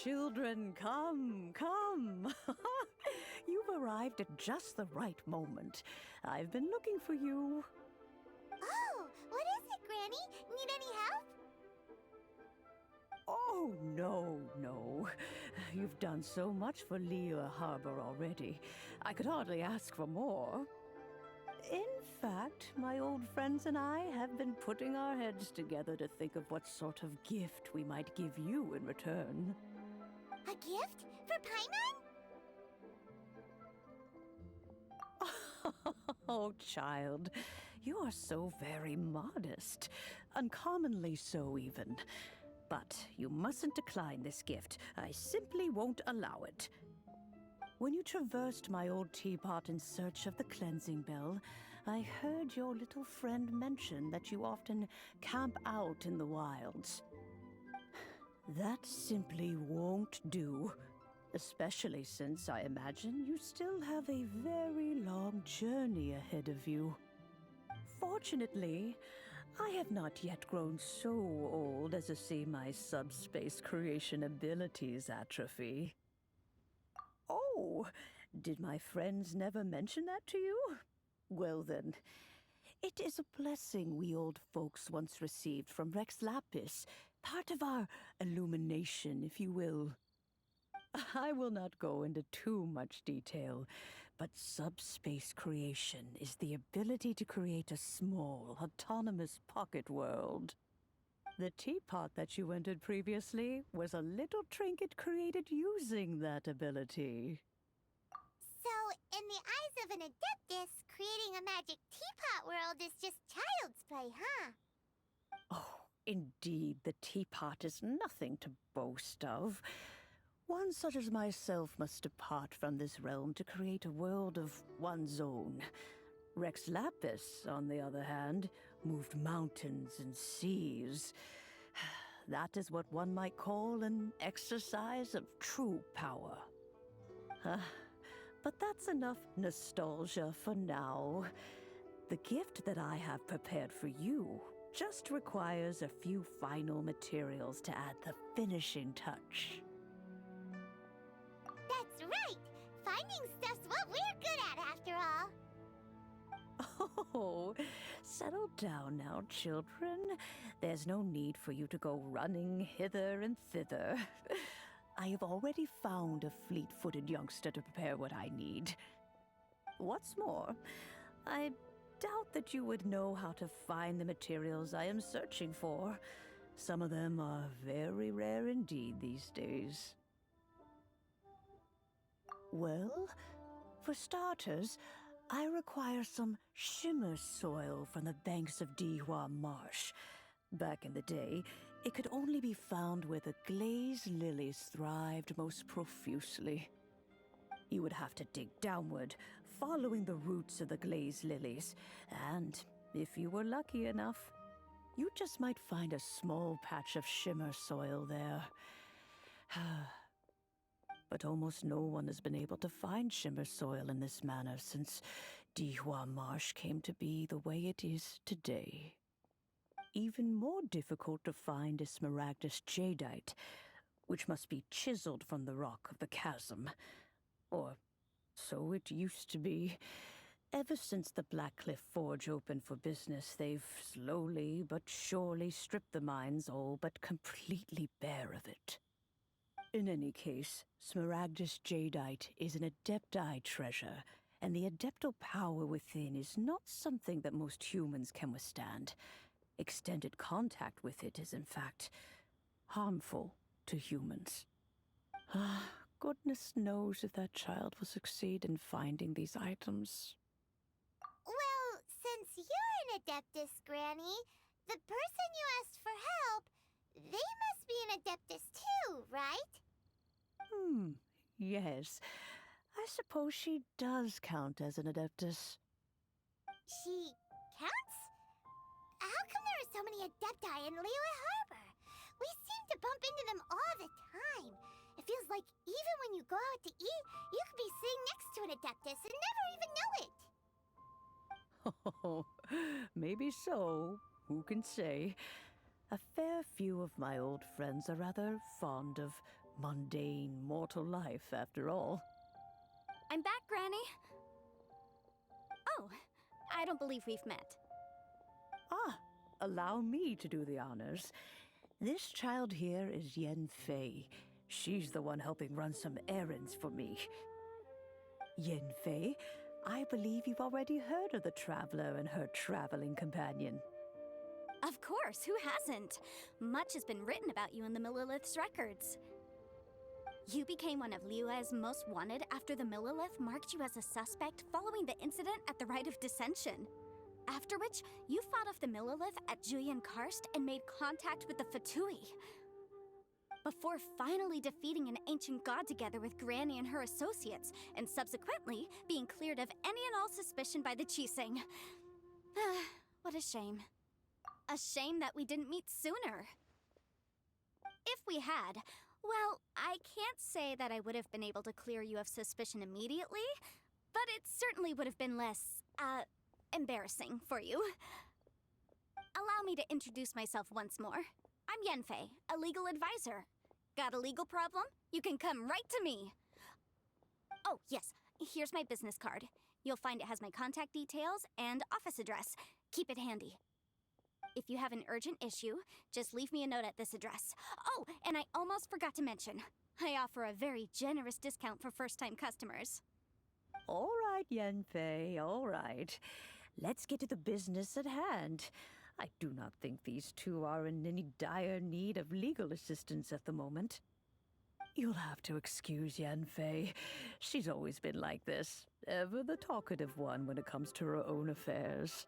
Children, come, come. You've arrived at just the right moment. I've been looking for you. Oh, what is it, Granny? Need any help? Oh, no. You've done so much for Lea Harbor already. I could hardly ask for more. In fact, my old friends and I have been putting our heads together to think of what sort of gift we might give you in return. A gift? For Paimon? Oh, child, you are so very modest. Uncommonly so, even. But you mustn't decline this gift. I simply won't allow it. When you traversed my old teapot in search of the cleansing bell, I heard your little friend mention that you often camp out in the wilds. That simply won't do, especially since I imagine you still have a very long journey ahead of you. Fortunately, I have not yet grown so old as to see my subspace creation abilities atrophy. Oh, did my friends never mention that to you? Well then, it is a blessing we old folks once received from Rex Lapis, part of our illumination, if you will. I will not go into too much detail, but subspace creation is the ability to create a small, autonomous pocket world. The teapot that you entered previously was a little trinket created using that ability. So, in the eyes of an adeptus, creating a magic teapot world is just child's play, huh? Oh, indeed, the teapot is nothing to boast of. One such as myself must depart from this realm to create a world of one's own. Rex Lapis, on the other hand, moved mountains and seas. That is what one might call an exercise of true power. But that's enough nostalgia for now. The gift that I have prepared for you just requires a few final materials to add the finishing touch. That's right! Finding stuff's what we're good at, after all. Oh, settle down now, children. There's no need for you to go running hither and thither. I have already found a fleet-footed youngster to prepare what I need. What's more, I doubt that you would know how to find the materials I am searching for. Some of them are very rare indeed these days. Well, for starters, I require some shimmer soil from the banks of Dihua Marsh. Back in the day, it could only be found where the glazed lilies thrived most profusely. You would have to dig downward, following the roots of the glazed lilies, and if you were lucky enough, you just might find a small patch of shimmer soil there. But almost no one has been able to find shimmer soil in this manner since Dihua Marsh came to be the way it is today. Even more difficult to find is smaragdus jadeite, which must be chiseled from the rock of the chasm. Or so it used to be. Ever since the Blackcliff Forge opened for business, they've slowly but surely stripped the mines all but completely bare of it. In any case, smaragdus jadeite is an adepti treasure, and the adeptal power within is not something that most humans can withstand. Extended contact with it is, in fact, harmful to humans. Ah, goodness knows if that child will succeed in finding these items. Well, since you're an Adeptus, Granny, the person you asked for help, they must be an Adeptus too, right? Yes. I suppose she does count as an Adeptus. She counts? How come there are so many Adepti in Liyue Harbor? We seem to bump into them all the time. It feels like even when you go out to eat, you could be sitting next to an Adeptus and never even know it. Oh, maybe so. Who can say? A fair few of my old friends are rather fond of mundane mortal life, after all. I'm back, Granny. Oh, I don't believe we've met. Ah, allow me to do the honors. This child here is Yen Fei. She's the one helping run some errands for me. Yen Fei, I believe you've already heard of the Traveler and her traveling companion. Of course, who hasn't? Much has been written about you in the Millilith's records. You became one of Liyue's most wanted after the Millilith marked you as a suspect following the incident at the Rite of Dissension. After which, you fought off the Millilith at Julian Karst and made contact with the Fatui. Before finally defeating an ancient god together with Granny and her associates, and subsequently being cleared of any and all suspicion by the Chiseng. What a shame. A shame that we didn't meet sooner. If we had, well, I can't say that I would have been able to clear you of suspicion immediately, but it certainly would have been less, embarrassing for you. Allow me to introduce myself once more. I'm Yenfei, a legal advisor. Got a legal problem? You can come right to me. Oh, yes, here's my business card. You'll find it has my contact details and office address. Keep it handy. If you have an urgent issue, just leave me a note at this address. Oh, and I almost forgot to mention, I offer a very generous discount for first-time customers. All right, Yen Fei, all right. Let's get to the business at hand. I do not think these two are in any dire need of legal assistance at the moment. You'll have to excuse Yen Fei. She's always been like this, ever the talkative one when it comes to her own affairs.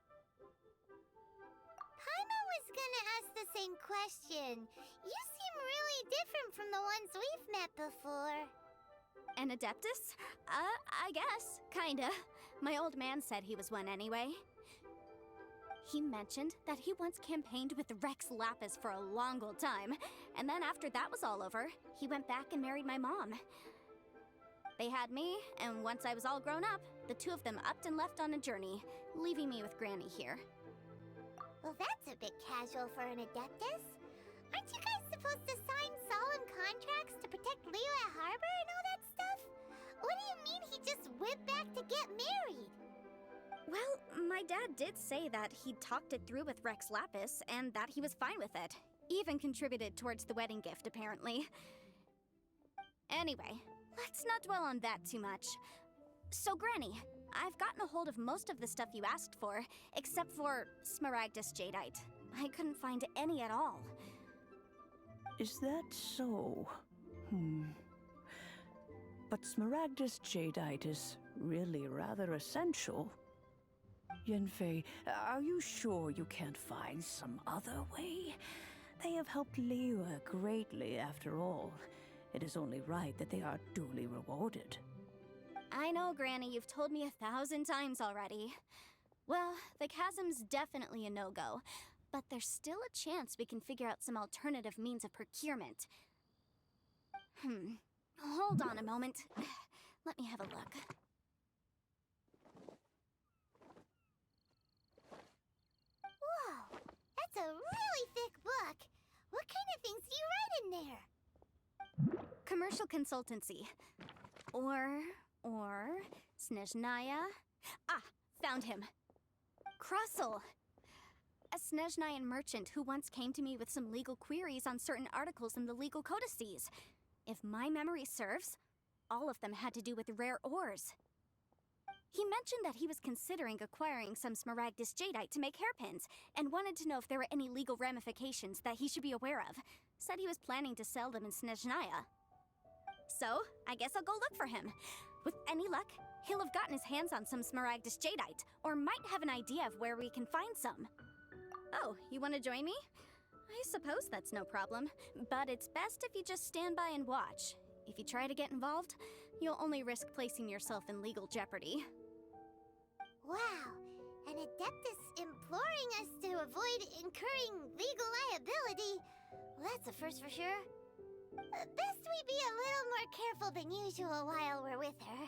Paimon was gonna ask the same question. You seem really different from the ones we've met before. An Adeptus? I guess. Kinda. My old man said he was one anyway. He mentioned that he once campaigned with Rex Lapis for a long old time, and then after that was all over, he went back and married my mom. They had me, and once I was all grown up, the two of them upped and left on a journey, leaving me with Granny here. Well, that's a bit casual for an Adeptus. Aren't you guys supposed to sign solemn contracts to protect Liyue Harbor and all that stuff? What do you mean he just went back to get married? Well, my dad did say that he'd talked it through with Rex Lapis, and that he was fine with it. Even contributed towards the wedding gift, apparently. Anyway, let's not dwell on that too much. So, Granny, I've gotten a hold of most of the stuff you asked for, except for Smaragdus Jadeite. I couldn't find any at all. Is that so? But Smaragdus Jadeite is really rather essential. Yenfei, are you sure you can't find some other way? They have helped Liyue greatly, after all. It is only right that they are duly rewarded. I know, Granny, you've told me 1,000 times already. Well, the chasm's definitely a no-go, but there's still a chance we can figure out some alternative means of procurement. Hold on a moment. Let me have a look. Whoa, that's a really thick book. What kind of things do you write in there? Commercial consultancy. Or Snezhnaya. Ah, found him. Krusel. A Snezhnayan merchant who once came to me with some legal queries on certain articles in the legal codices. If my memory serves, all of them had to do with rare ores. He mentioned that he was considering acquiring some Smaragdus jadeite to make hairpins, and wanted to know if there were any legal ramifications that he should be aware of. Said he was planning to sell them in Snezhnaya. So, I guess I'll go look for him. With any luck, he'll have gotten his hands on some Smaragdus jadeite, or might have an idea of where we can find some. Oh, you want to join me? I suppose that's no problem, but it's best if you just stand by and watch. If you try to get involved, you'll only risk placing yourself in legal jeopardy. Wow, an Adeptus imploring us to avoid incurring legal liability. Well, that's a first for sure. Best we be a little more careful than usual while we're with her.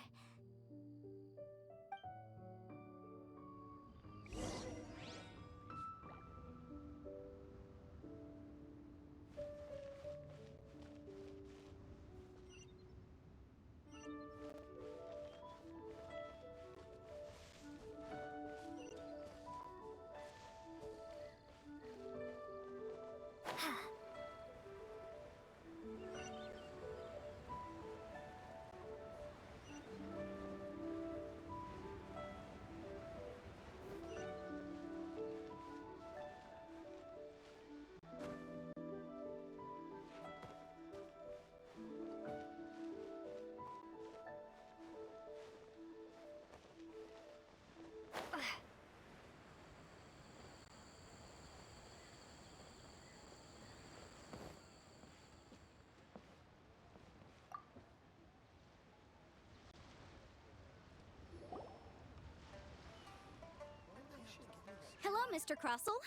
Hello, Mr. Crossell.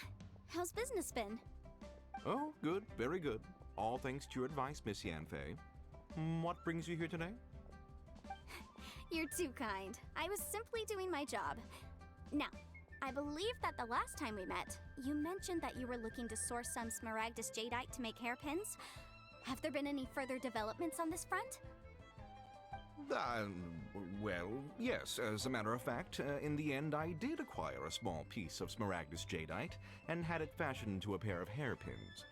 How's business been? Oh, good, very good. All thanks to your advice, Miss Yanfei. What brings you here today? You're too kind. I was simply doing my job. Now, I believe that the last time we met, you mentioned that you were looking to source some Smaragdus jadeite to make hairpins. Have there been any further developments on this front? Well, yes. As a matter of fact, in the end, I did acquire a small piece of Smaragdus jadeite and had it fashioned into a pair of hairpins.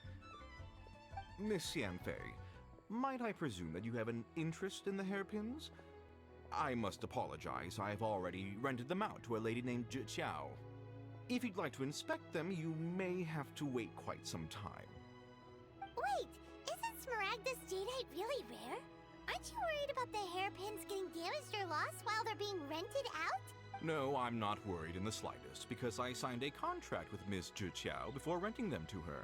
Miss Yanfei, might I presume that you have an interest in the hairpins? I must apologize. I've already rented them out to a lady named Zhiqiao. If you'd like to inspect them, you may have to wait quite some time. Wait, isn't Smaragdus jadeite really rare? Aren't you worried about the hairpins getting damaged or lost while they're being rented out? No, I'm not worried in the slightest, because I signed a contract with Miss Zhiqiao before renting them to her.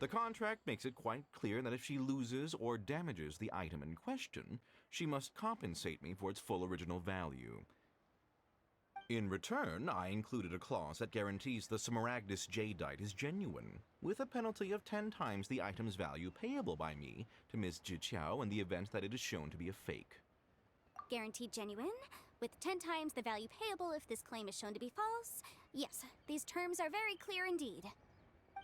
The contract makes it quite clear that if she loses or damages the item in question, she must compensate me for its full original value. In return, I included a clause that guarantees the Smaragdus jadeite is genuine, with a penalty of 10 times the item's value payable by me to Ms. Zhiqiao in the event that it is shown to be a fake. Guaranteed genuine, with 10 times the value payable if this claim is shown to be false. Yes, these terms are very clear indeed.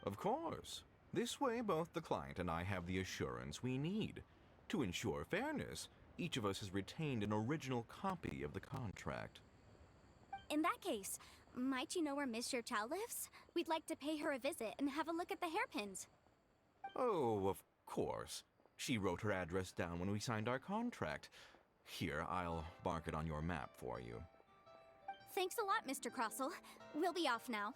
Of course. This way, both the client and I have the assurance we need. To ensure fairness, each of us has retained an original copy of the contract. In that case, might you know where Miss Zhiqiao lives? We'd like to pay her a visit and have a look at the hairpins. Oh, of course. She wrote her address down when we signed our contract. Here, I'll mark it on your map for you. Thanks a lot, Mr. Crossell. We'll be off now.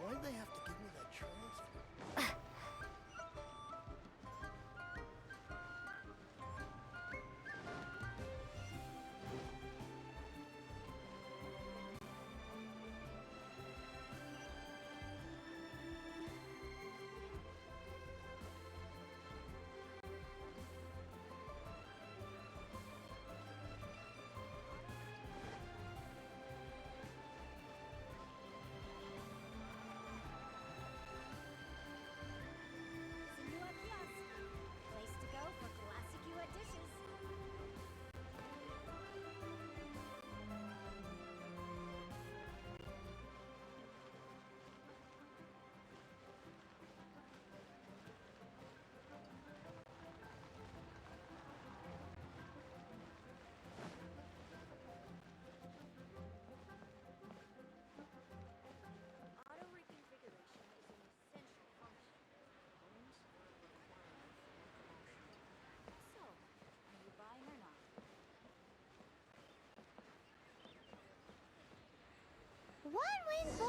Why'd they have to give me that transfer?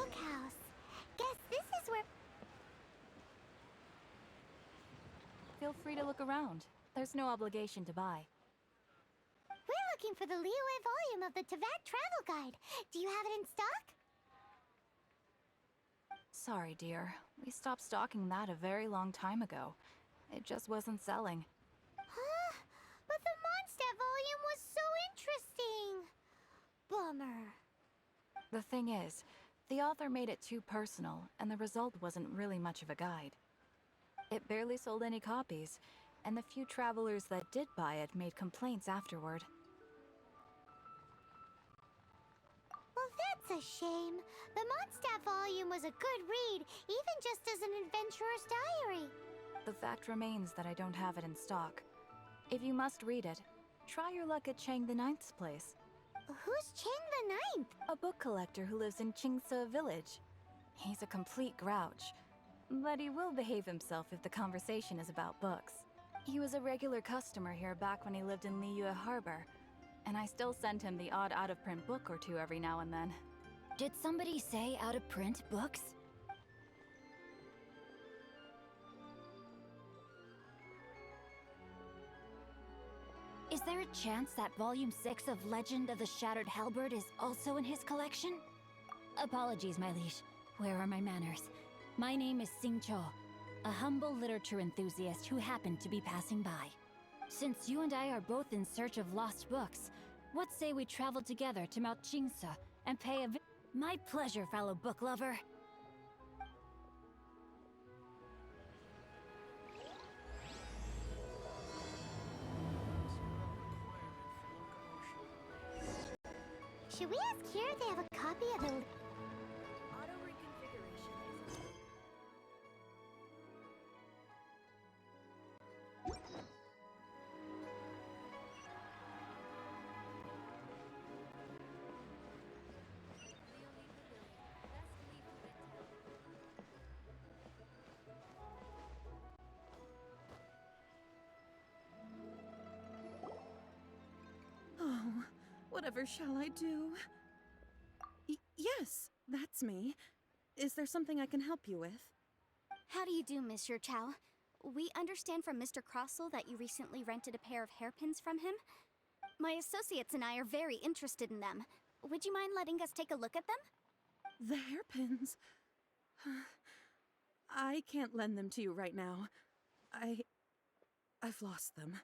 Bookhouse. Guess this is where... Feel free to look around. There's no obligation to buy. We're looking for the Liyue volume of the Teapot Travel Guide. Do you have it in stock? Sorry, dear. We stopped stocking that a very long time ago. It just wasn't selling. Huh? But the Mondstadt volume was so interesting. Bummer. The thing is, the author made it too personal, and the result wasn't really much of a guide. It barely sold any copies, and the few travelers that did buy it made complaints afterward. Well, that's a shame. The Mondstadt volume was a good read, even just as an adventurer's diary. The fact remains that I don't have it in stock. If you must read it, try your luck at Chang the Ninth's place. Who's Chang the Ninth? A book collector who lives in Qingce village. He's a complete grouch, but he will behave himself if the conversation is about books. He was a regular customer here back when he lived in Liyue Harbor, and I still send him the odd out-of-print book or two every now and then. Did somebody say out-of-print books? Is there a chance that Volume 6 of Legend of the Shattered Halberd is also in his collection? Apologies, my liege. Where are my manners? My name is Sing Cho, a humble literature enthusiast who happened to be passing by. Since you and I are both in search of lost books, what say we travel together to Mount Qingce and pay a My pleasure, fellow book lover. Should we ask here if they have a copy of the... Auto reconfiguration. Oh, whatever shall I do? Yes, that's me. Is there something I can help you with? How do you do, Monsieur Chow? We understand from Mr. Crossell that you recently rented a pair of hairpins from him. My associates and I are very interested in them. Would you mind letting us take a look at them? The hairpins. I can't lend them to you right now. I've lost them.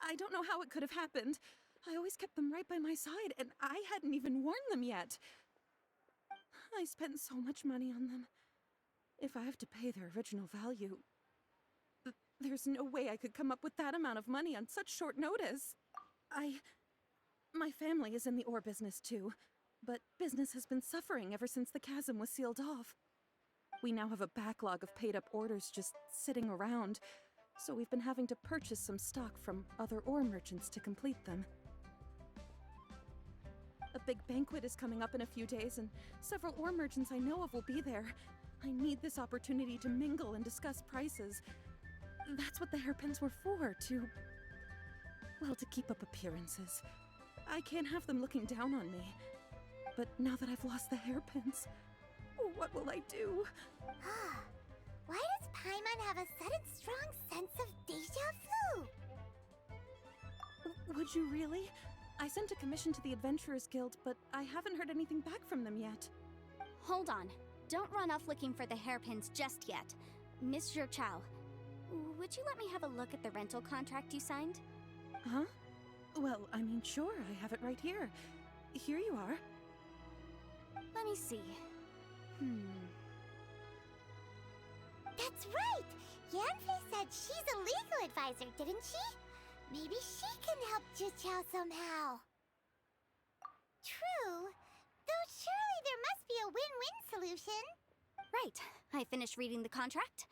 I don't know how it could have happened. I always kept them right by my side, and I hadn't even worn them yet. I spent so much money on them. If I have to pay their original value, there's no way I could come up with that amount of money on such short notice. My family is in the ore business too, but business has been suffering ever since the chasm was sealed off. We now have a backlog of paid-up orders just sitting around, so we've been having to purchase some stock from other ore merchants to complete them. A big banquet is coming up in a few days, and several ore merchants I know of will be there. I need this opportunity to mingle and discuss prices. That's what the hairpins were for, well, to keep up appearances. I can't have them looking down on me. But now that I've lost the hairpins, what will I do? Why does Paimon have a sudden strong sense of déjà vu? Would you really? I sent a commission to the Adventurers Guild, but I haven't heard anything back from them yet. Hold on. Don't run off looking for the hairpins just yet. Monsieur Chow, would you let me have a look at the rental contract you signed? Huh? Well, I mean, sure, I have it right here. Here you are. Let me see. That's right! Yanfei said she's a legal advisor, didn't she? Maybe she can help Jiqiao somehow. True. Though surely there must be a win-win solution. Right. I finished reading the contract.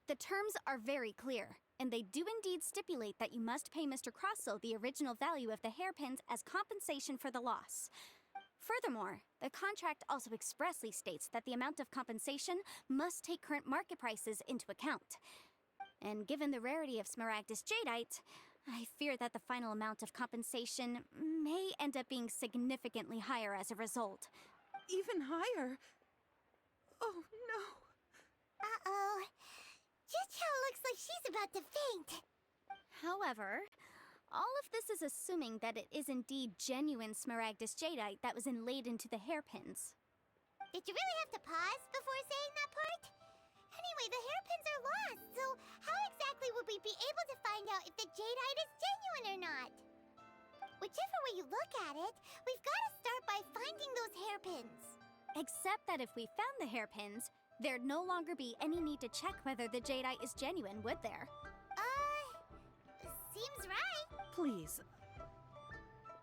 The terms are very clear, and they do indeed stipulate that you must pay Mr. Crossell the original value of the hairpins as compensation for the loss. Furthermore, the contract also expressly states that the amount of compensation must take current market prices into account. And given the rarity of Smaragdus Jadeite, I fear that the final amount of compensation may end up being significantly higher as a result. Even higher? Oh, no. Uh-oh. Juchao looks like she's about to faint. However, all of this is assuming that it is indeed genuine Smaragdus jadeite that was inlaid into the hairpins. Did you really have to pause before saying that part? Anyway, the hairpins are lost, so how exactly would we be able to find out if the jadeite is genuine or not? Whichever way you look at it, we've got to start by finding those hairpins. Except that if we found the hairpins, there'd no longer be any need to check whether the jadeite is genuine, would there? Seems right. Please.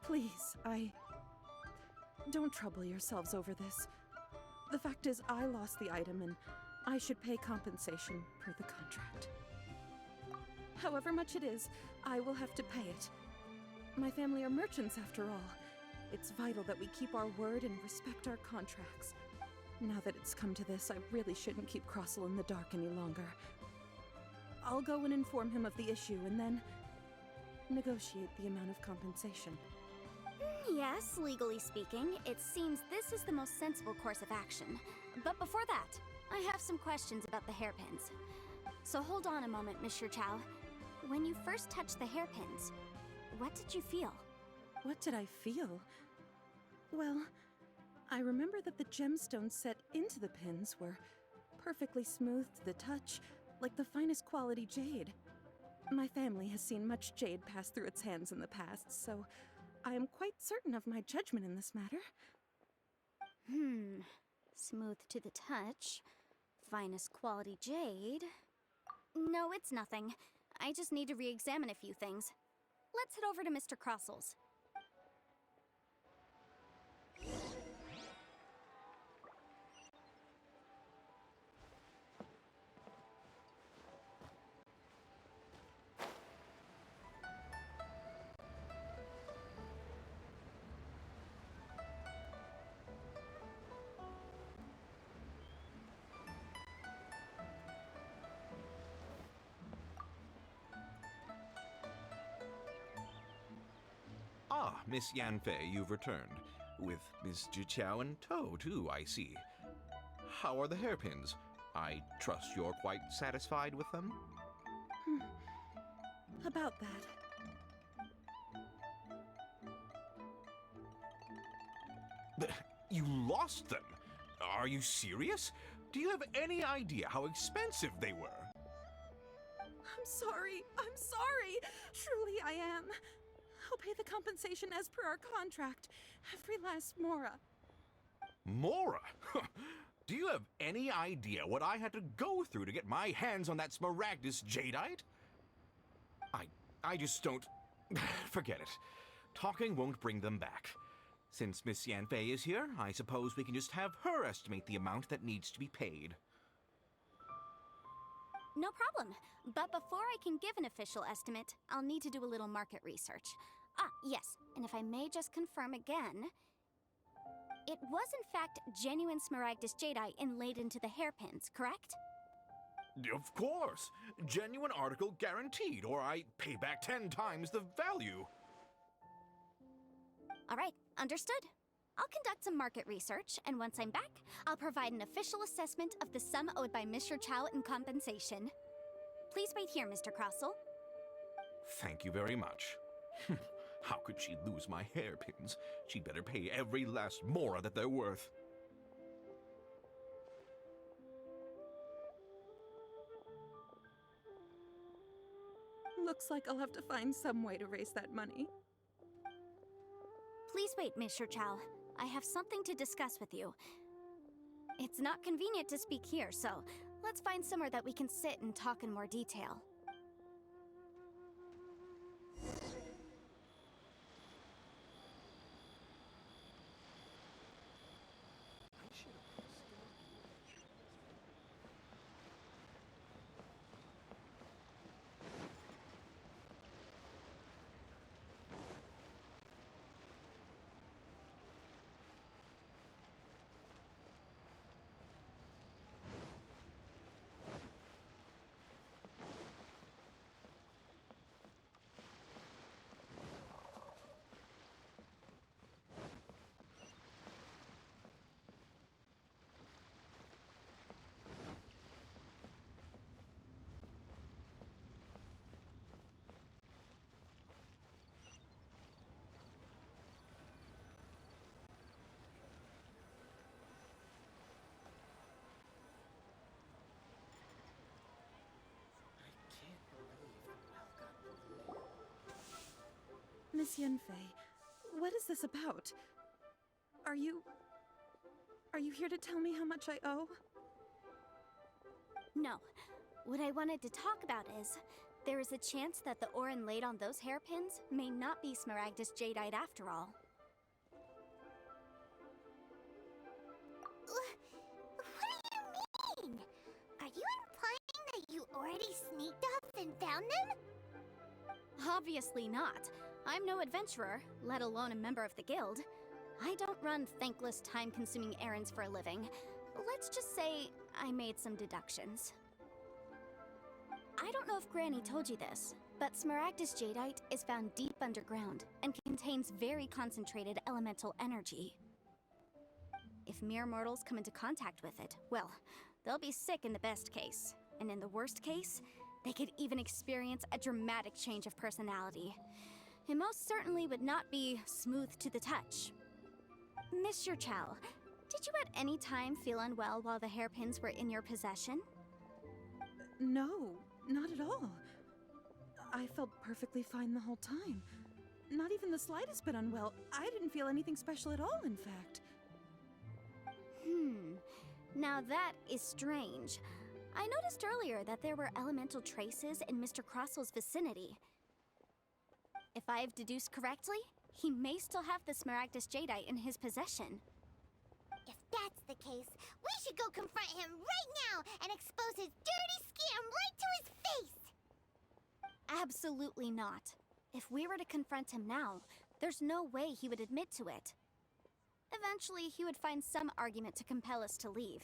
Please, Don't trouble yourselves over this. The fact is, I lost the item and I should pay compensation per the contract. However much it is, I will have to pay it. My family are merchants after all. It's vital that we keep our word and respect our contracts. Now that it's come to this, I really shouldn't keep Crossel in the dark any longer. I'll go and inform him of the issue and then negotiate the amount of compensation. Yes, legally speaking, it seems this is the most sensible course of action. But before that, I have some questions about the hairpins. So hold on a moment, Miss Chow. When you first touched the hairpins, what did you feel? What did I feel? Well, I remember that the gemstones set into the pins were perfectly smooth to the touch, like the finest quality jade. My family has seen much jade pass through its hands in the past, so I am quite certain of my judgment in this matter. Smooth to the touch. Finest quality jade. No, it's nothing. I just need to re-examine a few things. Let's head over to Mr. Crossel's. Ah, Miss Yanfei, you've returned. With Miss Jiqiao in tow, too, I see. How are the hairpins? I trust you're quite satisfied with them? About that. You lost them? Are you serious? Do you have any idea how expensive they were? I'm sorry. Truly I am. I'll pay the compensation as per our contract. Every last mora. Mora? Do you have any idea what I had to go through to get my hands on that Smaragdus jadeite? I just don't... Forget it. Talking won't bring them back. Since Miss Yanfei is here, I suppose we can just have her estimate the amount that needs to be paid. No problem. But before I can give an official estimate, I'll need to do a little market research. Ah, yes, and if I may just confirm again, it was in fact genuine Smaragdus jadeite inlaid into the hairpins, correct? Of course! Genuine article guaranteed, or I pay back 10 times the value. All right, understood. I'll conduct some market research, and once I'm back, I'll provide an official assessment of the sum owed by Mr. Chow in compensation. Please wait here, Mr. Crossel. Thank you very much. How could she lose my hairpins? She'd better pay every last mora that they're worth. Looks like I'll have to find some way to raise that money. Please wait, Mr. Chow. I have something to discuss with you. It's not convenient to speak here, so let's find somewhere that we can sit and talk in more detail. Miss Yunfei, what is this about? Are you here to tell me how much I owe? No. What I wanted to talk about is, there is a chance that the ore inlaid on those hairpins may not be Smaragdus jadeite after all. What do you mean? Are you implying that you already sneaked off and found them? Obviously not. I'm no adventurer, let alone a member of the guild. I don't run thankless, time-consuming errands for a living. Let's just say I made some deductions. I don't know if Granny told you this, but Smaragdus jadeite is found deep underground and contains very concentrated elemental energy. If mere mortals come into contact with it, well, they'll be sick in the best case. And in the worst case, they could even experience a dramatic change of personality. It most certainly would not be smooth to the touch. Mr. Chow, did you at any time feel unwell while the hairpins were in your possession? No, not at all. I felt perfectly fine the whole time. Not even the slightest bit unwell. I didn't feel anything special at all, in fact. Now that is strange. I noticed earlier that there were elemental traces in Mr. Crossel's vicinity. If I've deduced correctly, he may still have the Smaragdus jadeite in his possession. If that's the case, we should go confront him right now and expose his dirty scam right to his face! Absolutely not. If we were to confront him now, there's no way he would admit to it. Eventually, he would find some argument to compel us to leave.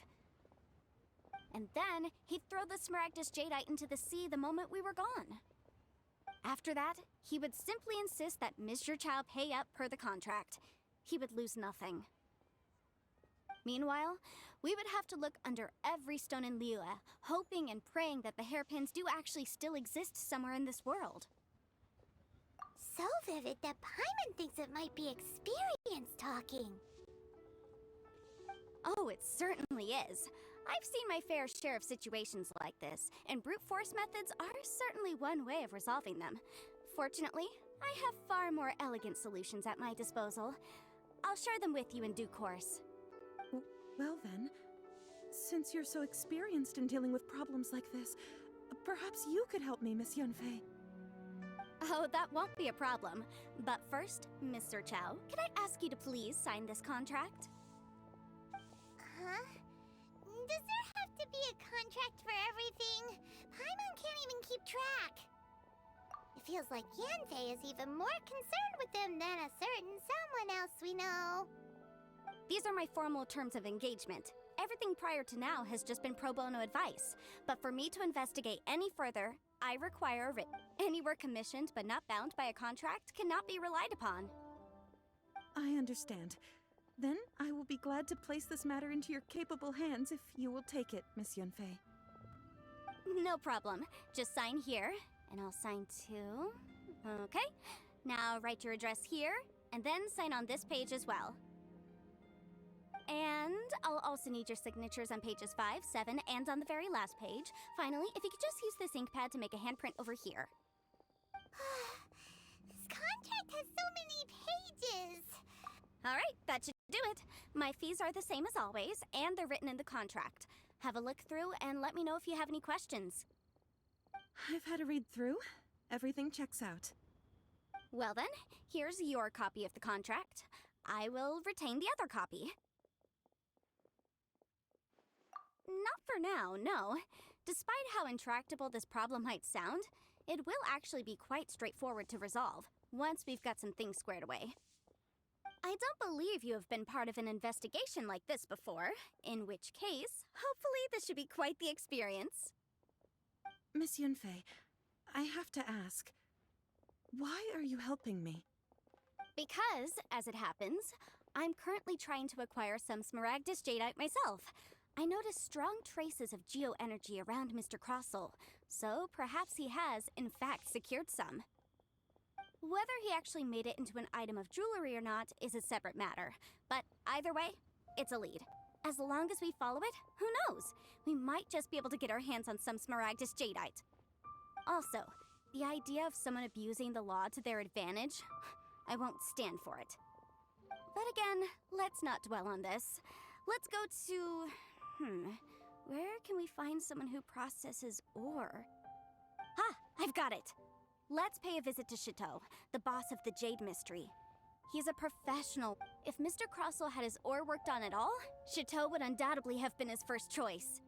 And then, he'd throw the Smaragdus jadeite into the sea the moment we were gone. After that, he would simply insist that Mr. Chow pay up per the contract. He would lose nothing. Meanwhile, we would have to look under every stone in Liyue, hoping and praying that the hairpins do actually still exist somewhere in this world. So vivid that Paimon thinks it might be experience talking. Oh, it certainly is. I've seen my fair share of situations like this, and brute force methods are certainly one way of resolving them. Fortunately, I have far more elegant solutions at my disposal. I'll share them with you in due course. Well then, since you're so experienced in dealing with problems like this, perhaps you could help me, Miss Yunfei. Oh, that won't be a problem. But first, Mr. Chow, could I ask you to please sign this contract? Huh? Does there have to be a contract for everything? Paimon can't even keep track. It feels like Yanfei is even more concerned with them than a certain someone else we know. These are my formal terms of engagement. Everything prior to now has just been pro bono advice. But for me to investigate any further, I require a written. Any work commissioned but not bound by a contract cannot be relied upon. I understand. Then I will be glad to place this matter into your capable hands if you will take it, Miss Yunfei. No problem. Just sign here, and I'll sign too. Okay. Now write your address here, and then sign on this page as well. And I'll also need your signatures on pages 5, 7, and on the very last page. Finally, if you could just use this ink pad to make a handprint over here. This contract has so many pages. All right, that should do it. My fees are the same as always, and they're written in the contract. Have a look through and let me know if you have any questions. I've had a read through. Everything checks out. Well then, here's your copy of the contract. I will retain the other copy. Not for now, no. Despite how intractable this problem might sound, it will actually be quite straightforward to resolve, once we've got some things squared away. I don't believe you have been part of an investigation like this before, in which case, hopefully this should be quite the experience. Miss Yunfei, I have to ask, why are you helping me? Because, as it happens, I'm currently trying to acquire some Smaragdus jadeite myself. I noticed strong traces of geo-energy around Mr. Crossell, so perhaps he has, in fact, secured some. Whether he actually made it into an item of jewelry or not is a separate matter, but either way, it's a lead. As long as we follow it, who knows? We might just be able to get our hands on some Smaragdus jadeite. Also, the idea of someone abusing the law to their advantage, I won't stand for it. But again, let's not dwell on this. Let's go to... Where can we find someone who processes ore? Ah, I've got it! Let's pay a visit to Chateau, the boss of the Jade Mystery. He's a professional. If Mr. Crossell had his ore worked on at all, Chateau would undoubtedly have been his first choice.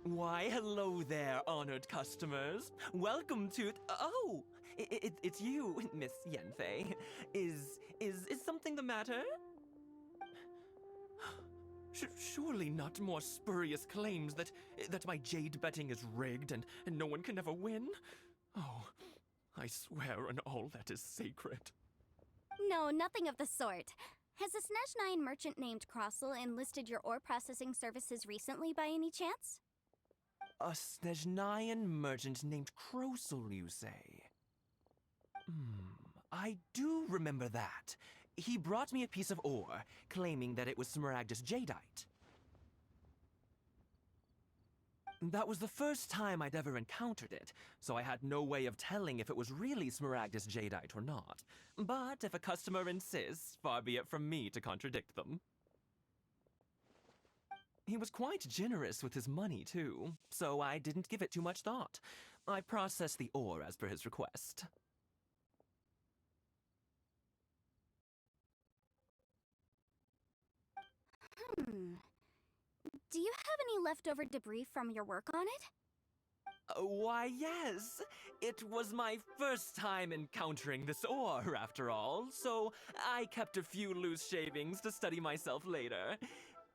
Why, hello there, honored customers. Welcome to... Oh! It's you, Miss Yanfei. Is something the matter? Surely not more spurious claims that my jade betting is rigged and no one can ever win? Oh, I swear on all that is sacred. No, nothing of the sort. Has a Snezhnine merchant named Crossell enlisted your ore processing services recently by any chance? A Snezhnayan merchant named Crossell, you say? I do remember that. He brought me a piece of ore, claiming that it was Smaragdus jadeite. That was the first time I'd ever encountered it, so I had no way of telling if it was really Smaragdus jadeite or not. But if a customer insists, far be it from me to contradict them. He was quite generous with his money, too, so I didn't give it too much thought. I processed the ore as per his request. Do you have any leftover debris from your work on it? Why, yes. It was my first time encountering this ore, after all, so I kept a few loose shavings to study myself later.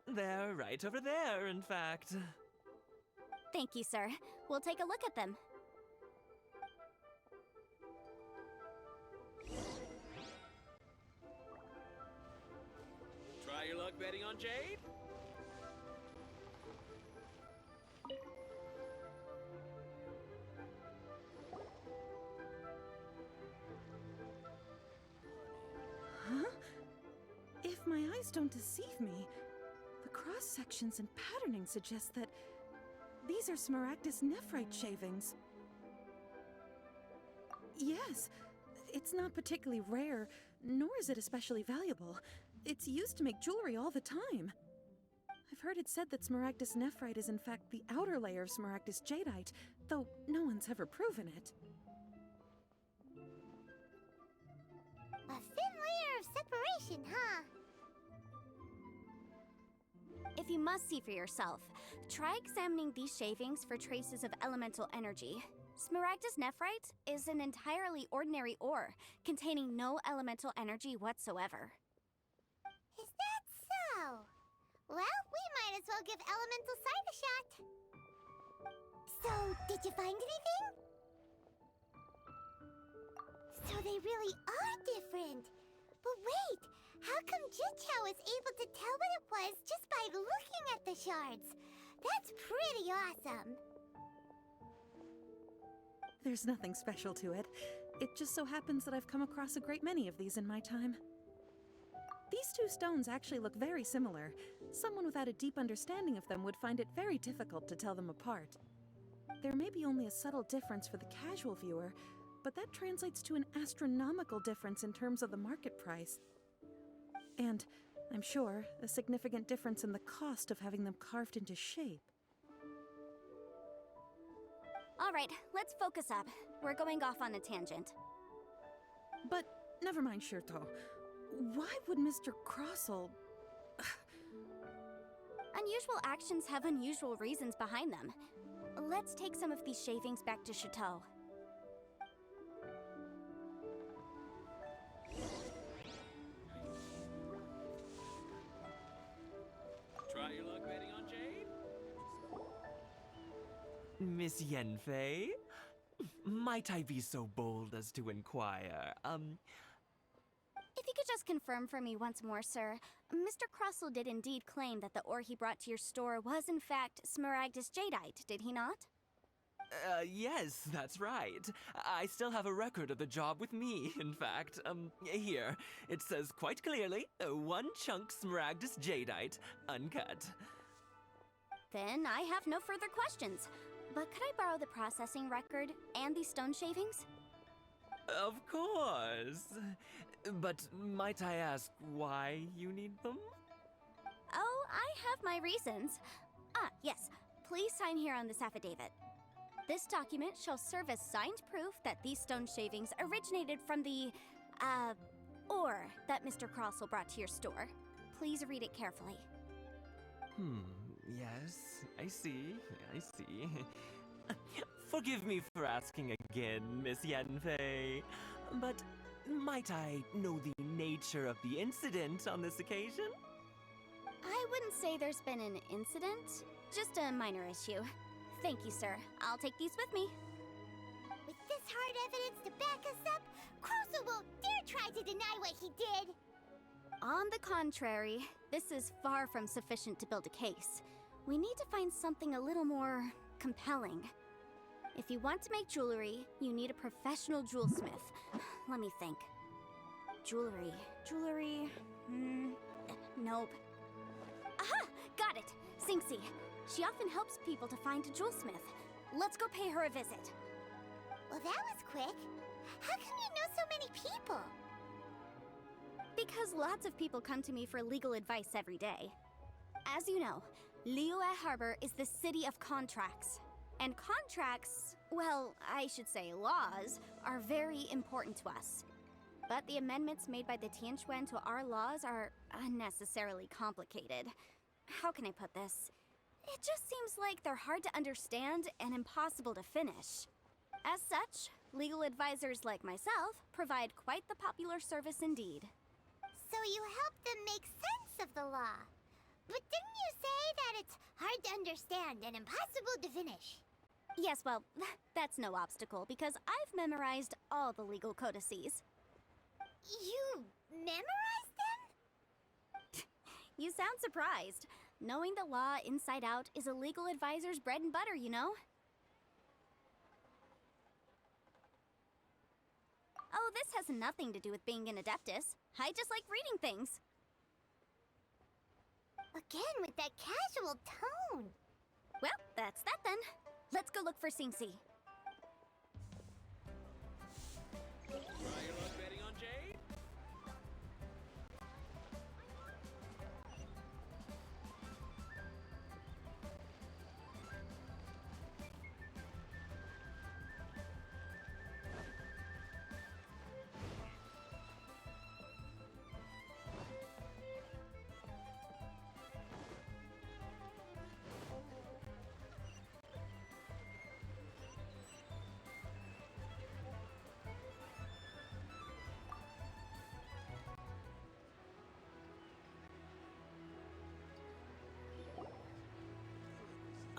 They're right over there, in fact. Thank you, sir. We'll take a look at them. Try your luck betting on Jade? Huh? If my eyes don't deceive me, the cross-sections and patterning suggest that these are Smaragdus nephrite shavings. Yes, it's not particularly rare, nor is it especially valuable. It's used to make jewelry all the time. I've heard it said that Smaragdus nephrite is in fact the outer layer of Smaragdus jadeite, though no one's ever proven it. A thin layer of separation, huh? If you must see for yourself, try examining these shavings for traces of elemental energy. Smaragdus nephrite is an entirely ordinary ore, containing no elemental energy whatsoever. Is that so? Well, we might as well give elemental sight a shot. So, did you find anything? So they really are different. But wait, how come Jichao was able to tell what it was just by looking at the shards? That's pretty awesome. There's nothing special to it. It just so happens that I've come across a great many of these in my time. These two stones actually look very similar. Someone without a deep understanding of them would find it very difficult to tell them apart. There may be only a subtle difference for the casual viewer, but that translates to an astronomical difference in terms of the market price. And, I'm sure, a significant difference in the cost of having them carved into shape. All right, let's focus up. We're going off on a tangent. But, never mind, Shirto. Why would Mr. Crossell... Unusual actions have unusual reasons behind them. Let's take some of these shavings back to Chateau. Try your luck betting on Jade? Miss Yanfei? Might I be so bold as to inquire, If you could just confirm for me once more, sir. Mr. Crossell did indeed claim that the ore he brought to your store was in fact Smaragdus Jadeite, did he not? Yes, that's right. I still have a record of the job with me, in fact. Here. It says quite clearly, 1 chunk Smaragdus Jadeite, uncut. Then I have no further questions. But could I borrow the processing record and these stone shavings? Of course. But might I ask why you need them? Oh, I have my reasons. Ah, yes. Please sign here on this affidavit. This document shall serve as signed proof that these stone shavings originated from the, ore that Mr. Crossell brought to your store. Please read it carefully. Yes, I see. Forgive me for asking again, Miss Yanfei, but might I know the nature of the incident on this occasion? I wouldn't say there's been an incident, just a minor issue. Thank you, sir. I'll take these with me. With this hard evidence to back us up, Crossell won't dare try to deny what he did. On the contrary, this is far from sufficient to build a case. We need to find something a little more compelling. If you want to make jewelry, you need a professional jewelsmith. Let me think. Jewelry. Nope. Aha! Got it! Sinxi. She often helps people to find a jewelsmith. Let's go pay her a visit. Well, that was quick. How come you know so many people? Because lots of people come to me for legal advice every day. As you know, Liyue Harbor is the city of contracts. And contracts, well, I should say laws, are very important to us. But the amendments made by the Tianquan to our laws are unnecessarily complicated. How can I put this? It just seems like they're hard to understand and impossible to finish. As such, legal advisors like myself provide quite the popular service indeed. So you help them make sense of the law. But didn't you say that it's hard to understand and impossible to finish? Yes, well, that's no obstacle because I've memorized all the legal codices. You memorized them? You sound surprised. Knowing the law inside out is a legal advisor's bread and butter, you know? Oh, this has nothing to do with being an adeptus. I just like reading things. Again with that casual tone. Well, that's that then. Let's go look for Sinxi. Betting on Jade?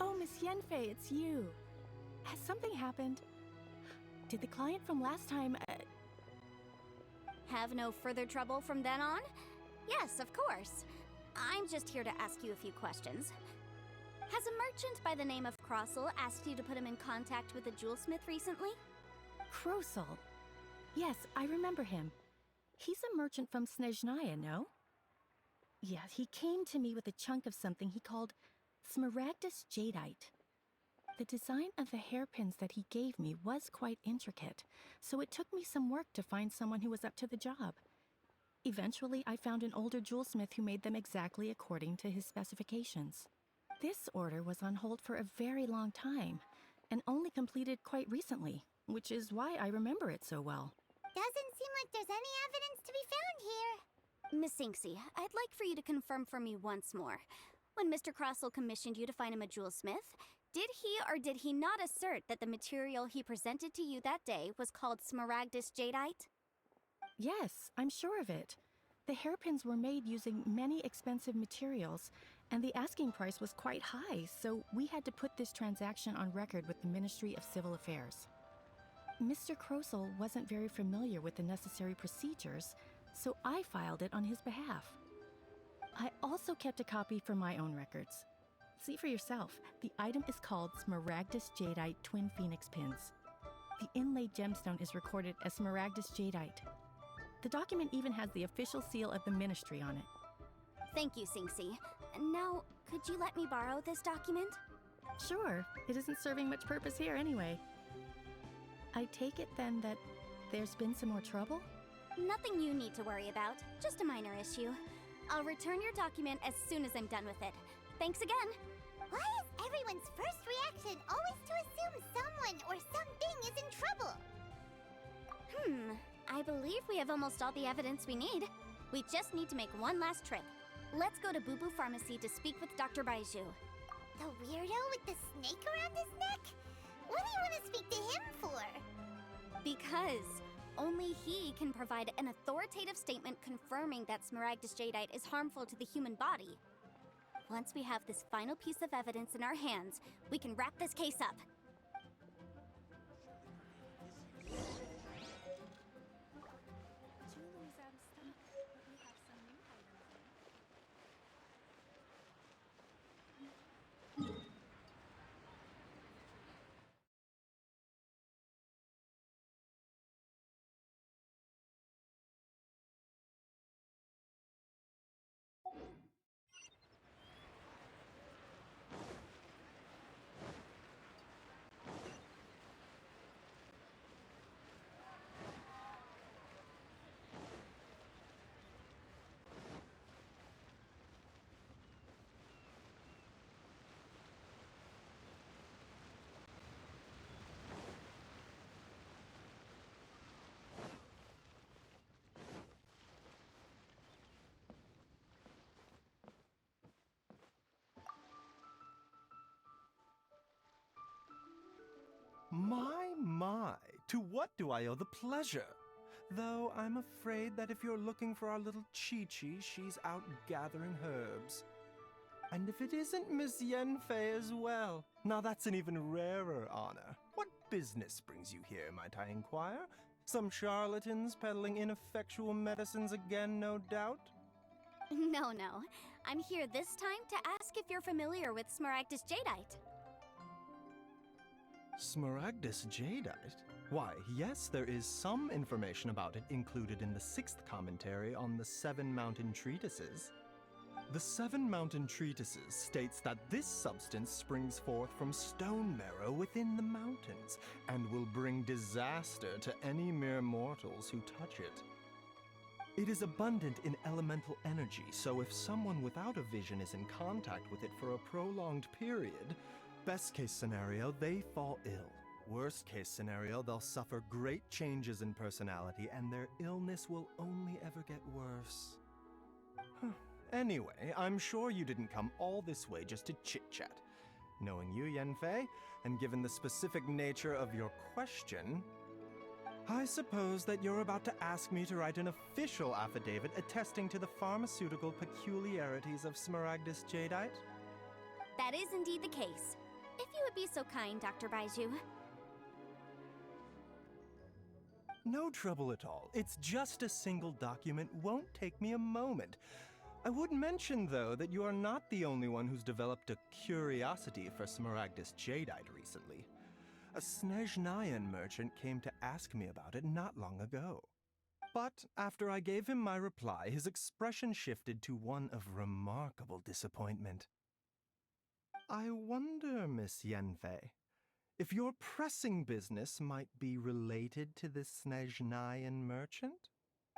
Oh, Miss Yanfei, it's you. Has something happened? Did the client from last time, Have no further trouble from then on? Yes, of course. I'm just here to ask you a few questions. Has a merchant by the name of Crossell asked you to put him in contact with a jewelsmith recently? Crossell? Yes, I remember him. He's a merchant from Snezhnaya, no? Yeah, he came to me with a chunk of something he called Smaragdus Jadeite. The design of the hairpins that he gave me was quite intricate, so it took me some work to find someone who was up to the job. Eventually, I found an older jewelsmith who made them exactly according to his specifications. This order was on hold for a very long time, and only completed quite recently, which is why I remember it so well. Doesn't seem like there's any evidence to be found here. Miss Sinxi, I'd like for you to confirm for me once more. When Mr. Crossell commissioned you to find him a jewelsmith, did he or did he not assert that the material he presented to you that day was called Smaragdus Jadeite? Yes, I'm sure of it. The hairpins were made using many expensive materials, and the asking price was quite high, so we had to put this transaction on record with the Ministry of Civil Affairs. Mr. Crossell wasn't very familiar with the necessary procedures, so I filed it on his behalf. I also kept a copy for my own records. See for yourself, the item is called Smaragdus Jadeite Twin Phoenix Pins. The inlaid gemstone is recorded as Smaragdus Jadeite. The document even has the official seal of the Ministry on it. Thank you, Singsi. Now, could you let me borrow this document? Sure, it isn't serving much purpose here anyway. I take it then that there's been some more trouble? Nothing you need to worry about, just a minor issue. I'll return your document as soon as I'm done with it. Thanks again! Why is everyone's first reaction always to assume someone or something is in trouble? I believe we have almost all the evidence we need. We just need to make one last trip. Let's go to Boo Boo Pharmacy to speak with Dr. Baiju. The weirdo with the snake around his neck? What do you want to speak to him for? Because only he can provide an authoritative statement confirming that Smaragdus Jadeite is harmful to the human body. Once we have this final piece of evidence in our hands, we can wrap this case up. My, to what do I owe the pleasure? Though I'm afraid that if you're looking for our little Chi-Chi, she's out gathering herbs. And if it isn't Miss Yanfei as well, now that's an even rarer honor. What business brings you here, might I inquire? Some charlatans peddling ineffectual medicines again, no doubt? No. I'm here this time to ask if you're familiar with Smaragdus Jadeite. Smaragdus Jadeite? Why, yes, there is some information about it included in the 6th commentary on the 7 Mountain Treatises. The 7 Mountain Treatises states that this substance springs forth from stone marrow within the mountains, and will bring disaster to any mere mortals who touch it. It is abundant in elemental energy, so if someone without a vision is in contact with it for a prolonged period, best case scenario, they fall ill. Worst case scenario, they'll suffer great changes in personality and their illness will only ever get worse. Anyway, I'm sure you didn't come all this way just to chit-chat. Knowing you, Yanfei, and given the specific nature of your question, I suppose that you're about to ask me to write an official affidavit attesting to the pharmaceutical peculiarities of Smaragdus Jadeite? That is indeed the case. If you would be so kind, Dr. Baiju. No trouble at all. It's just a single document. Won't take me a moment. I would mention, though, that you are not the only one who's developed a curiosity for Smaragdus Jadeite recently. A Snezhnayan merchant came to ask me about it not long ago. But after I gave him my reply, his expression shifted to one of remarkable disappointment. I wonder, Miss Yanfei, if your pressing business might be related to this Snezhnayan merchant?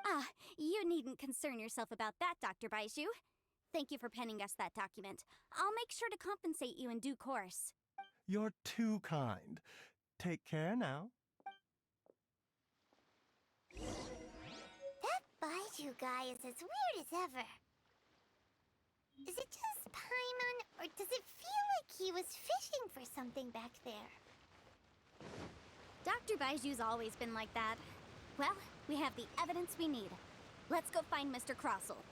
Ah, you needn't concern yourself about that, Dr. Baiju. Thank you for penning us that document. I'll make sure to compensate you in due course. You're too kind. Take care now. That Baiju guy is as weird as ever. Is it just Paimon, or does it feel like he was fishing for something back there? Dr. Baiju's always been like that. Well, we have the evidence we need. Let's go find Mr. Crossell.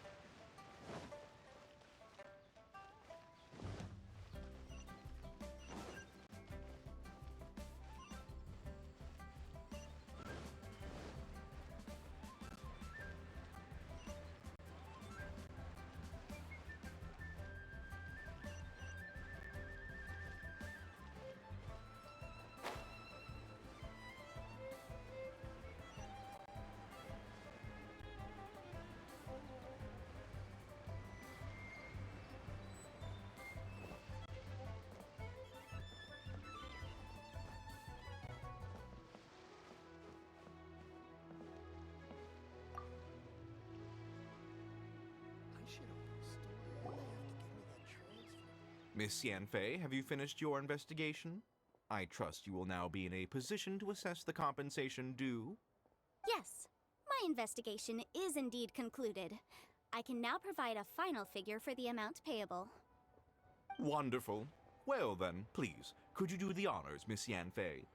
Miss Yanfei, have you finished your investigation? I trust you will now be in a position to assess the compensation due. Yes, my investigation is indeed concluded. I can now provide a final figure for the amount payable. Wonderful. Well then, please, could you do the honors, Miss Yanfei?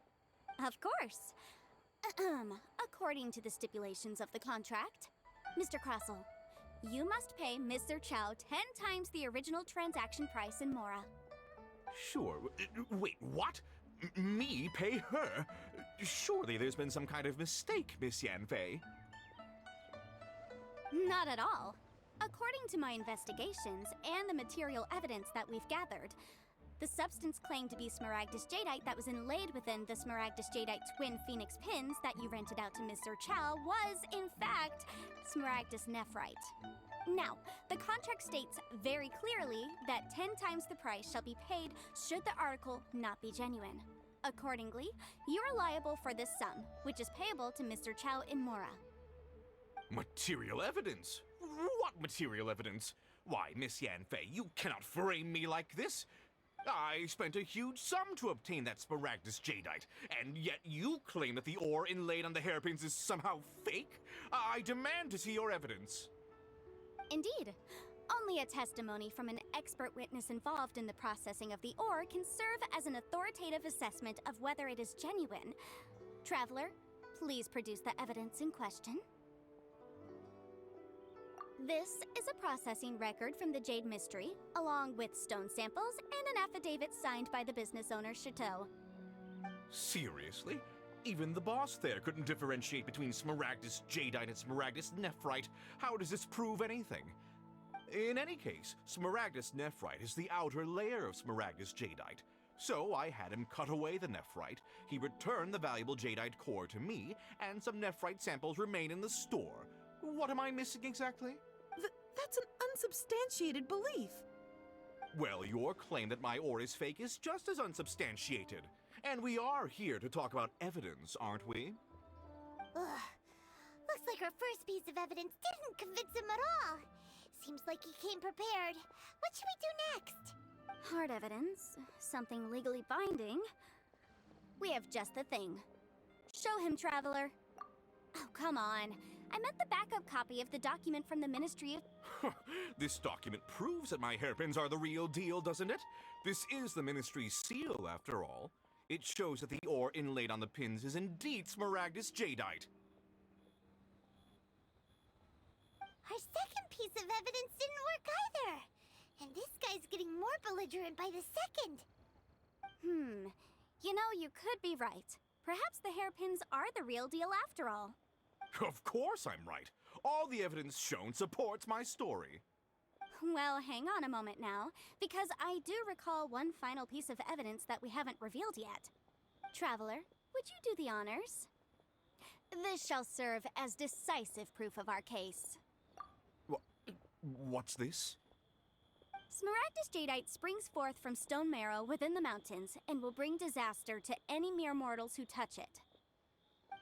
Of course. According to the stipulations of the contract, Mr. Crossell, you must pay Mr. Chow 10 times the original transaction price in Mora. Sure. Wait, what? Me pay her? Surely there's been some kind of mistake, Miss Yanfei. Not at all. According to my investigations and the material evidence that we've gathered, the substance claimed to be smaragdus jadeite that was inlaid within the smaragdus jadeite twin phoenix pins that you rented out to Mr. Chow was, in fact, smaragdus nephrite. Now, the contract states very clearly that 10 times the price shall be paid should the article not be genuine. Accordingly, you are liable for this sum, which is payable to Mr. Chow in Mora. Material evidence? What material evidence? Why, Miss Yanfei, you cannot frame me like this. I spent a huge sum to obtain that smaragdus jadeite, and yet you claim that the ore inlaid on the hairpins is somehow fake? I demand to see your evidence. Indeed. Only a testimony from an expert witness involved in the processing of the ore can serve as an authoritative assessment of whether it is genuine. Traveler, please produce the evidence in question. This is a processing record from the Jade Mystery, along with stone samples and an affidavit signed by the business owner, Chateau. Seriously? Even the boss there couldn't differentiate between smaragdus jadeite and smaragdus nephrite. How does this prove anything? In any case, smaragdus nephrite is the outer layer of smaragdus jadeite. So I had him cut away the nephrite, he returned the valuable jadeite core to me, and some nephrite samples remain in the store. What am I missing exactly? That's an unsubstantiated belief. Well, your claim that my ore is fake is just as unsubstantiated. And we are here to talk about evidence, aren't we? Ugh. Looks like our first piece of evidence didn't convince him at all. Seems like he came prepared. What should we do next? Hard evidence, something legally binding. We have just the thing. Show him, Traveler. Oh, come on. I meant the backup copy of the document from the Ministry of... This document proves that my hairpins are the real deal, doesn't it? This is the Ministry's seal, after all. It shows that the ore inlaid on the pins is indeed smaragdus jadeite. Our second piece of evidence didn't work either. And this guy's getting more belligerent by the second. You know, you could be right. Perhaps the hairpins are the real deal after all. Of course I'm right. All the evidence shown supports my story. Well, hang on a moment now, because I do recall one final piece of evidence that we haven't revealed yet. Traveler, would you do the honors? This shall serve as decisive proof of our case. What's this? Smaragdus jadeite springs forth from stone marrow within the mountains and will bring disaster to any mere mortals who touch it.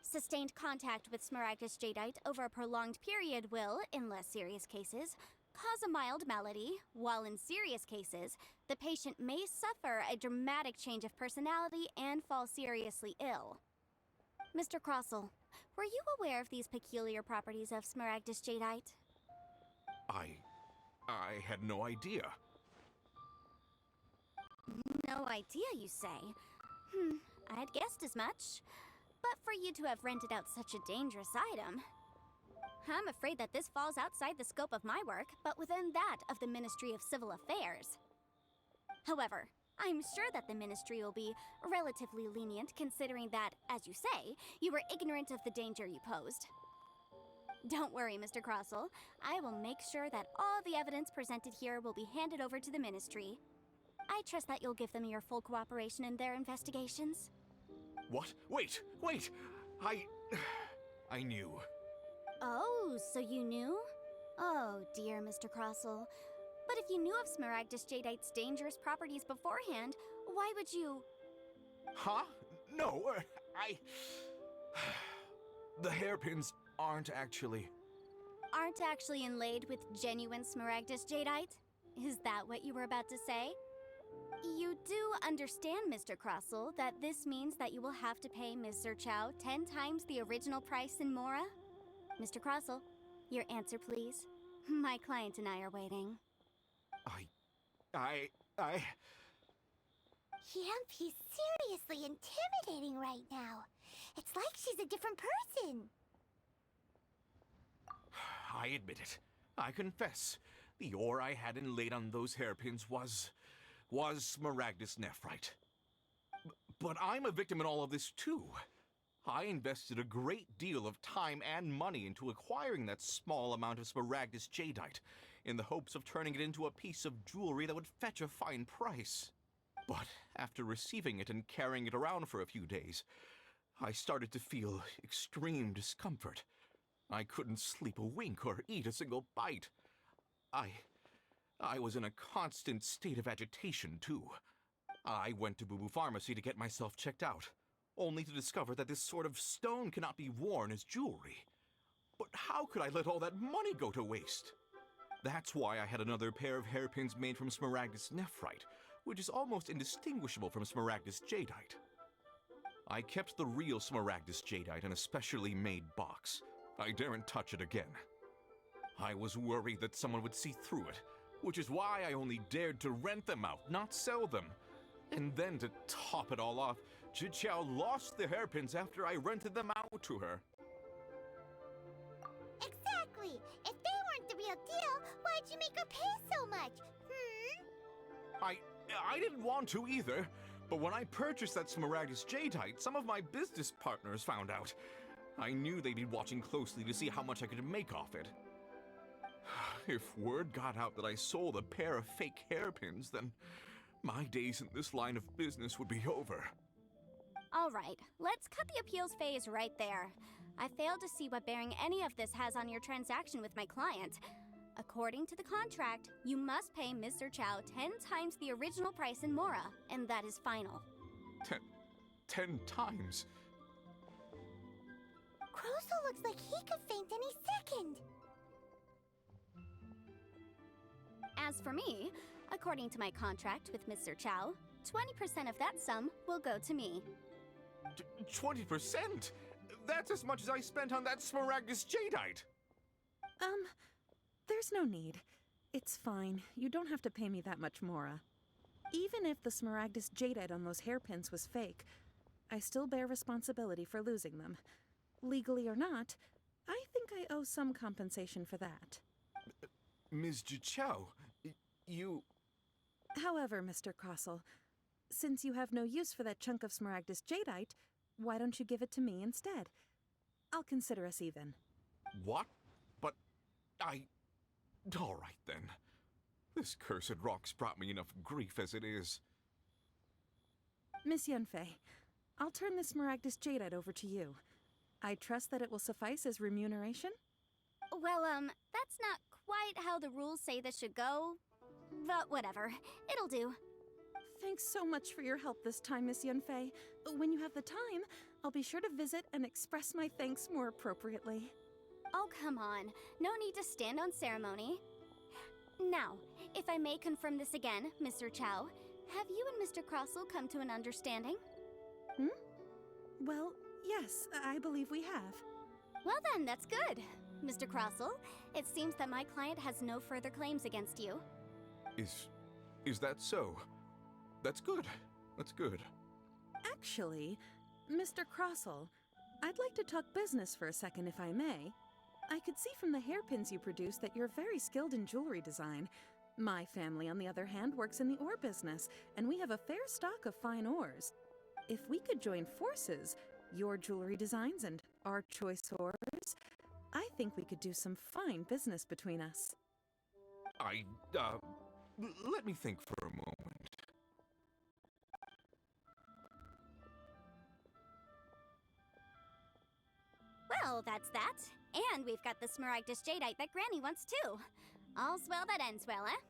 Sustained contact with smaragdus jadeite over a prolonged period will, in less serious cases, cause a mild malady, while in serious cases, the patient may suffer a dramatic change of personality and fall seriously ill. Mr. Crossell, were you aware of these peculiar properties of smaragdus jadeite? I had no idea. No idea, you say? I'd guessed as much. But for you to have rented out such a dangerous item... I'm afraid that this falls outside the scope of my work, but within that of the Ministry of Civil Affairs. However, I'm sure that the Ministry will be relatively lenient considering that, as you say, you were ignorant of the danger you posed. Don't worry, Mr. Crossell. I will make sure that all the evidence presented here will be handed over to the Ministry. I trust that you'll give them your full cooperation in their investigations. What? Wait! I knew. Oh, so you knew? Oh, dear Mr. Crossell. But if you knew of smaragdus jadeite's dangerous properties beforehand, why would you... Huh? No, The hairpins aren't actually inlaid with genuine smaragdus jadeite? Is that what you were about to say? You do understand, Mr. Crossell, that this means that you will have to pay Mr. Chow 10 times the original price in Mora? Mr. Crossell, your answer, please. My client and I are waiting. I... Yamp, he's seriously intimidating right now. It's like she's a different person. I admit it. I confess. The ore I had inlaid on those hairpins was Smaragdus nephrite. But I'm a victim in all of this too. I invested a great deal of time and money into acquiring that small amount of Smaragdus jadeite, in the hopes of turning it into a piece of jewelry that would fetch a fine price. But after receiving it and carrying it around for a few days, I started to feel extreme discomfort. I couldn't sleep a wink or eat a single bite. I was in a constant state of agitation, too. I went to Boo Boo Pharmacy to get myself checked out, only to discover that this sort of stone cannot be worn as jewelry. But how could I let all that money go to waste? That's why I had another pair of hairpins made from Smaragdus nephrite, which is almost indistinguishable from Smaragdus jadeite. I kept the real Smaragdus jadeite in a specially made box. I daren't touch it again. I was worried that someone would see through it, which is why I only dared to rent them out, not sell them. And then to top it all off, Zhiqiao lost the hairpins after I rented them out to her. Exactly! If they weren't the real deal, why'd you make her pay so much? I didn't want to either, but when I purchased that Smaragdus jadeite, some of my business partners found out. I knew they'd be watching closely to see how much I could make off it. If word got out that I sold a pair of fake hairpins, then my days in this line of business would be over. All right, let's cut the appeals phase right there. I failed to see what bearing any of this has on your transaction with my client. According to the contract, you must pay Mr. Chow 10 times the original price in Mora, and that is final. 10 times? Croso looks like he could faint any second. As for me, according to my contract with Mr. Chow, 20% of that sum will go to me. 20%? That's as much as I spent on that Smaragdus jadeite! There's no need. It's fine. You don't have to pay me that much, Mora. Even if the Smaragdus jadeite on those hairpins was fake, I still bear responsibility for losing them. Legally or not, I think I owe some compensation for that. Ms. Zhiqiao, you... However, Mr. Crossell, since you have no use for that chunk of Smaragdus jadeite, why don't you give it to me instead? I'll consider us even. What? But all right, then. This cursed rock's brought me enough grief as it is. Miss Yunfei, I'll turn this Smaragdus jadeite over to you. I trust that it will suffice as remuneration? Well, that's not quite how the rules say this should go. But whatever, it'll do. Thanks so much for your help this time, Miss Yunfei. When you have the time, I'll be sure to visit and express my thanks more appropriately. Oh, come on. No need to stand on ceremony. Now, if I may confirm this again, Mr. Chow, have you and Mr. Crossell come to an understanding? Well, yes, I believe we have. Well then, that's good. Mr. Crossell, it seems that my client has no further claims against you. Is that so? That's good. That's good. Actually, Mr. Crossell, I'd like to talk business for a second if I may. I could see from the hairpins you produce that you're very skilled in jewelry design. My family, on the other hand, works in the ore business, and we have a fair stock of fine ores. If we could join forces, your jewelry designs and our choice ores, I think we could do some fine business between us. Let me think for a moment. Well, that's that. And we've got the Smaragdus jadeite that Granny wants too. All's well that ends well, eh?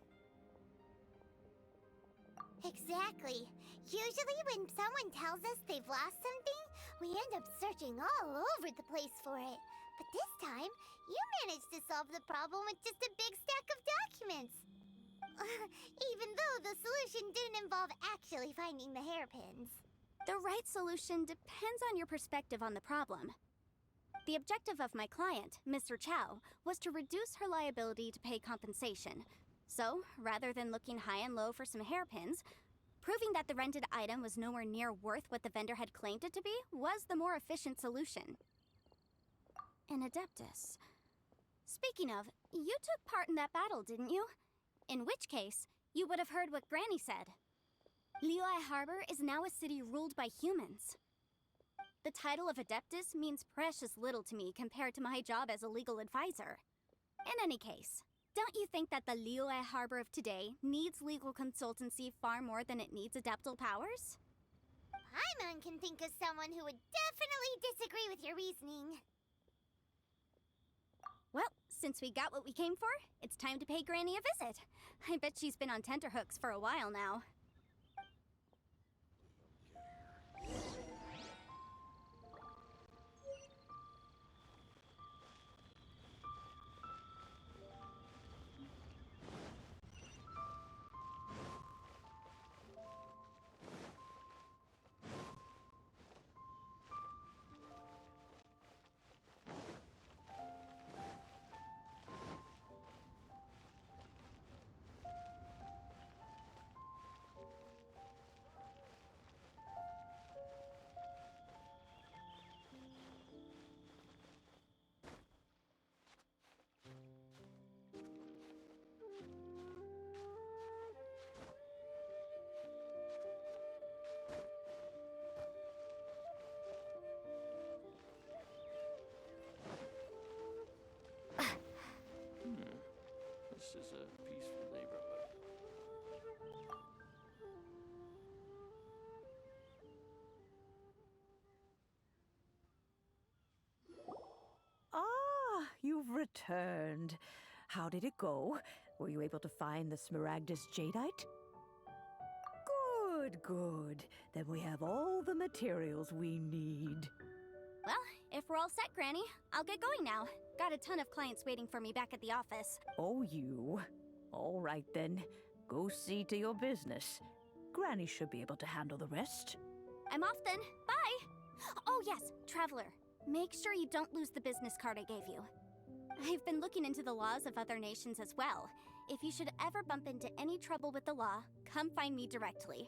Exactly. Usually when someone tells us they've lost something, we end up searching all over the place for it. But this time, you managed to solve the problem with just a big stack of documents. Even though the solution didn't involve actually finding the hairpins. The right solution depends on your perspective on the problem. The objective of my client, Mr. Chow, was to reduce her liability to pay compensation. So, rather than looking high and low for some hairpins, proving that the rented item was nowhere near worth what the vendor had claimed it to be was the more efficient solution. An Adeptus. Speaking of, you took part in that battle, didn't you? In which case, you would have heard what Granny said. Liyue Harbor is now a city ruled by humans. The title of Adeptus means precious little to me compared to my job as a legal advisor. In any case, don't you think that the Liyue Harbor of today needs legal consultancy far more than it needs adeptal powers? Paimon can think of someone who would definitely disagree with your reasoning. Well, since we got what we came for, it's time to pay Granny a visit. I bet she's been on tenterhooks for a while now. This is a peaceful neighborhood. Ah, you've returned. How did it go? Were you able to find the Smaragdus Jadeite? Good, good. Then we have all the materials we need. Well, if we're all set, Granny, I'll get going now. Got a ton of clients waiting for me back at the office. Oh, you. All right, then. Go see to your business. Granny should be able to handle the rest. I'm off then. Bye! Oh yes, Traveler. Make sure you don't lose the business card I gave you. I've been looking into the laws of other nations as well. If you should ever bump into any trouble with the law, come find me directly.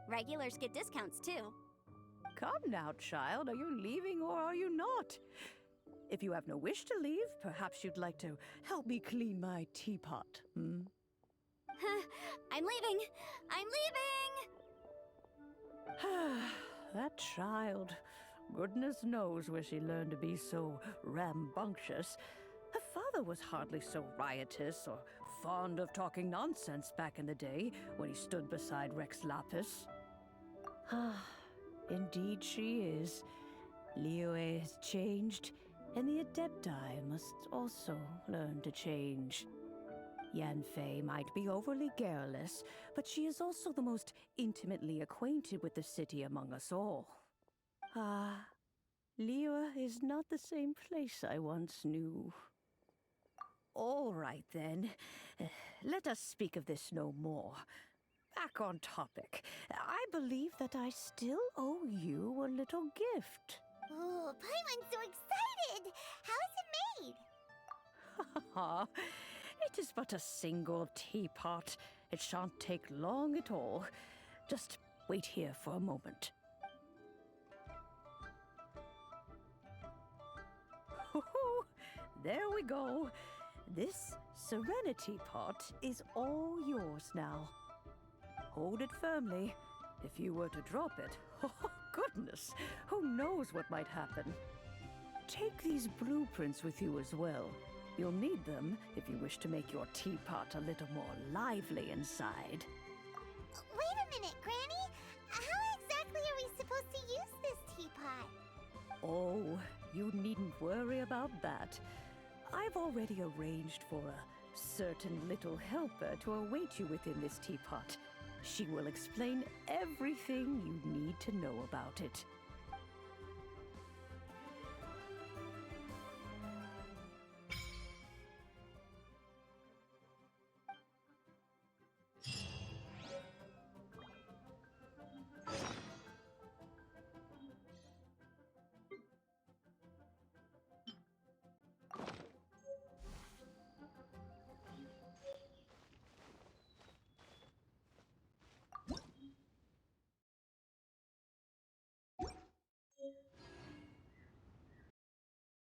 Regulars get discounts too. Come now, child. Are you leaving or are you not? If you have no wish to leave, perhaps you'd like to help me clean my teapot, hmm? I'm leaving! I'm leaving! That child. Goodness knows where she learned to be so rambunctious. Her father was hardly so riotous or fond of talking nonsense back in the day when he stood beside Rex Lapis. Indeed she is. Liyue has changed, and the Adepti must also learn to change. Yanfei might be overly garrulous, but she is also the most intimately acquainted with the city among us all. Liyue is not the same place I once knew. All right, then. Let us speak of this no more. Back on topic. I believe that I still owe you a little gift. Oh, Paimon's so excited! How is it made? It is but a single teapot. It shan't take long at all. Just wait here for a moment. There we go. This Serenity Pot is all yours now. Hold it firmly. If you were to drop it, oh goodness, who knows what might happen. Take these blueprints with you as well. You'll need them if you wish to make your teapot a little more lively inside. Wait a minute, Granny. How exactly are we supposed to use this teapot? Oh, you needn't worry about that. I've already arranged for a certain little helper to await you within this teapot. She will explain everything you need to know about it.